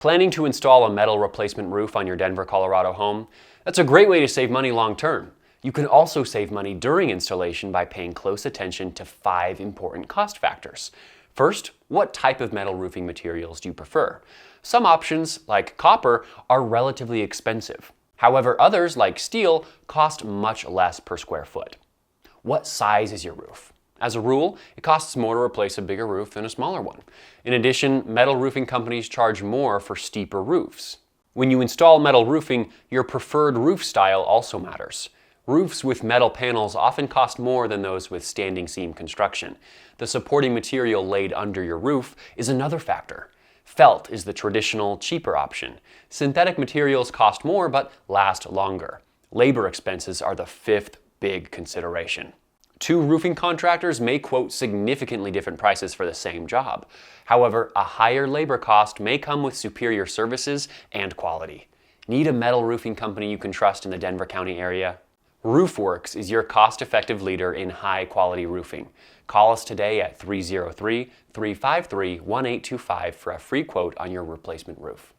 Planning to install a metal replacement roof on your Denver, Colorado home? That's a great way to save money long term. You can also save money during installation by paying close attention to 5 important cost factors. First, what type of metal roofing materials do you prefer? Some options, like copper, are relatively expensive. However, others, like steel, cost much less per square foot. What size is your roof? As a rule, it costs more to replace a bigger roof than a smaller one. In addition, metal roofing companies charge more for steeper roofs. When you install metal roofing, your preferred roof style also matters. Roofs with metal panels often cost more than those with standing seam construction. The supporting material laid under your roof is another factor. Felt is the traditional, cheaper option. Synthetic materials cost more but last longer. Labor expenses are the 5th big consideration. 2 roofing contractors may quote significantly different prices for the same job. However, a higher labor cost may come with superior services and quality. Need a metal roofing company you can trust in the Denver County area? Roof Worx is your cost-effective leader in high-quality roofing. Call us today at 303-353-1825 for a free quote on your replacement roof.